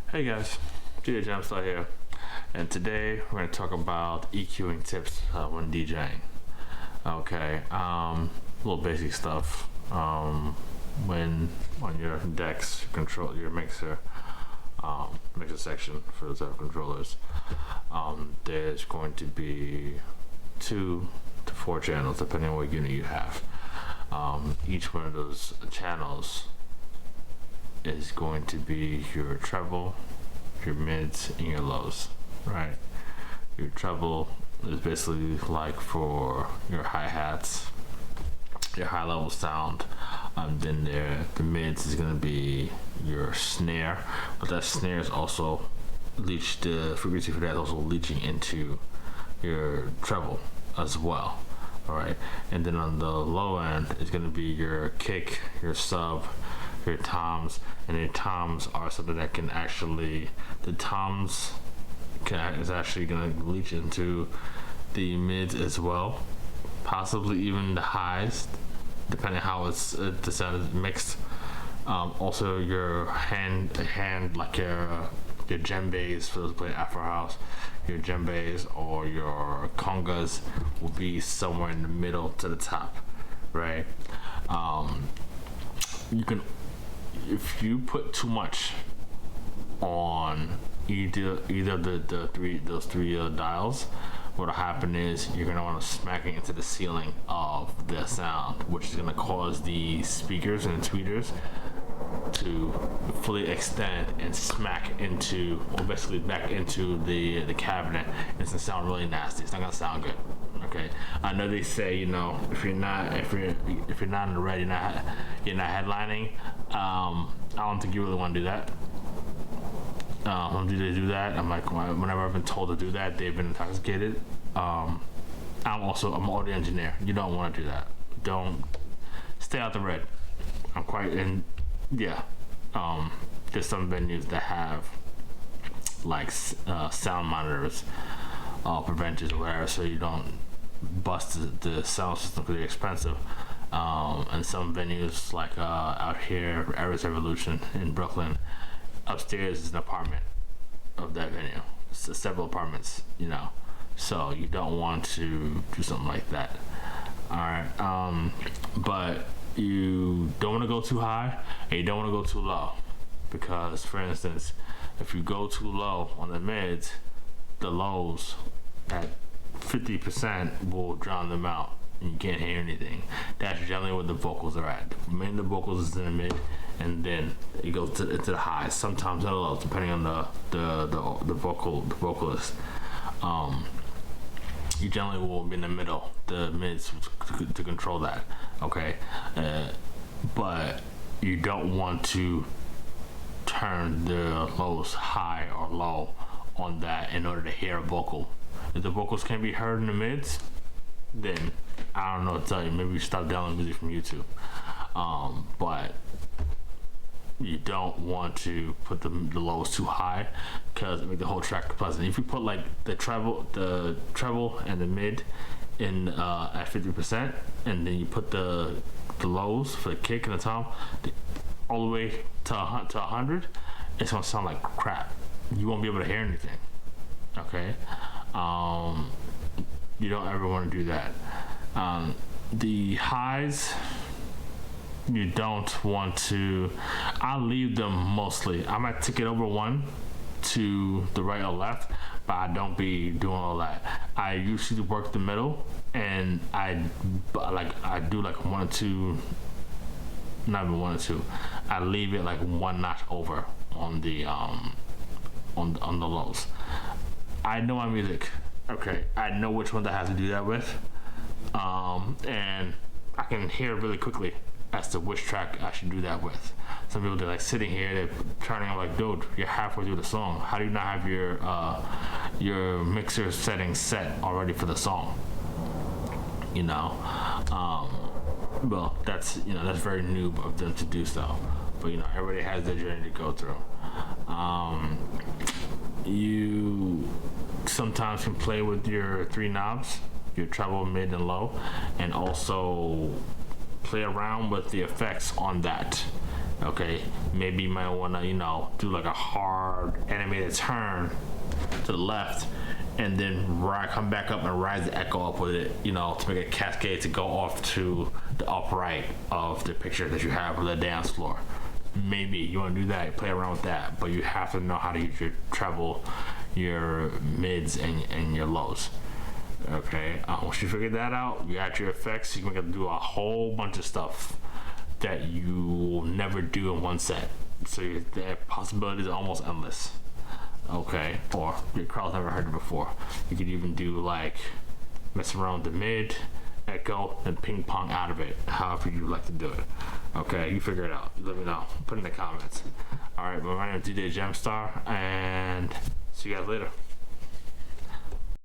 Hey guys, GemStar here, and today we're going to talk about EQing tips when DJing. Okay, little basic stuff. When on your decks, control your mixer section for the set of controllers, there's going to be 2 to 4 channels depending on what unit you have. Each one of those channels is going to be your treble, your mids, and your lows, right? Your treble is basically like for your hi-hats, your high-level sound. Then the mids is going to be your snare, but that snare is also the frequency for that is also leaching into your treble as well. All right, and then on the low end is going to be your kick, your sub, your toms, and your toms are something that can actually, is actually going to leach into the mids as well, possibly even the highs, depending how the sound is mixed. Also, your hand like your djembes for those who play Afro House, your djembes or your congas will be somewhere in the middle to the top, right? You can, if you put too much on either those three dials, what'll happen is you're gonna want to smack it into the ceiling of the sound, which is gonna cause the speakers and the tweeters to fully extend and smack into, or basically back into the cabinet. It's gonna sound really nasty. It's not gonna sound good. Okay, I know they say, if you're not in the red, you're not headlining. I don't think you really want to do that. When do they do that? I'm like, whenever I've been told to do that, they've been intoxicated. I'm an audio engineer. You don't want to do that. Don't stay out the red. There's some venues that have like sound monitors, preventers or whatever, so you don't bust the sound system because they're expensive. And some venues like out here, Aries Revolution in Brooklyn, upstairs is an apartment of that venue. So several apartments, so you don't want to do something like that. All right, but you don't want to go too high and you don't want to go too low, because for instance, if you go too low on the mids, the lows at 50% will drown them out and you can't hear anything. That's generally where the vocals are at. The vocals is in the mid, and then it goes into the highs, sometimes the lows, depending on the vocalist. You generally will be in the middle, the mids, to control that. Okay, but you don't want to turn the lows high or low on that in order to hear a vocal. If the vocals can be heard in the mids, then I don't know what to tell you. Maybe you stop downloading music from YouTube. But you don't want to put the lows too high, because it makes the whole track pleasant. If you put like the treble and the mid in at 50%, and then you put the lows for the kick and the tom all the way to 100, it's gonna sound like crap. You won't be able to hear anything. Okay, you don't ever want to do that. The highs, you don't want to. I leave them mostly. I might tick it over 1 to the right or left, but I don't be doing all that. I usually work the middle, and I do like 1 or 2. Not even 1 or 2. I leave it like 1 notch over on the on the lows. I know my music. Okay, I know which one I have to do that with, and I can hear really quickly as to which track I should do that with. Some people, they're like sitting here, they're turning. I'm like, dude, you're halfway through the song. How do you not have your mixer settings set already for the song? Well, that's very noob of them to do so. But everybody has their journey to go through. You sometimes can play with your 3 knobs, your treble, mid, and low, and also play around with the effects on that. Okay, maybe you might want to, you know, do like a hard animated turn to the left, and then come back up and rise the echo up with it, you know, to make a cascade to go off to the upright of the picture that you have of the dance floor. Maybe you want to do that, play around with that, but you have to know how to use your treble, your mids, and your lows. Okay, once you figure that out, you got your effects, you can do a whole bunch of stuff that you will never do in one set. So the possibilities are almost endless. Okay, or your crowd's never heard it before. You could even do like mess around with the mid, echo, and ping pong out of it, however you like to do it. Okay, you figure it out. Let me know. Put in the comments. Alright, well, my name is DJ GemStar, and see you guys later.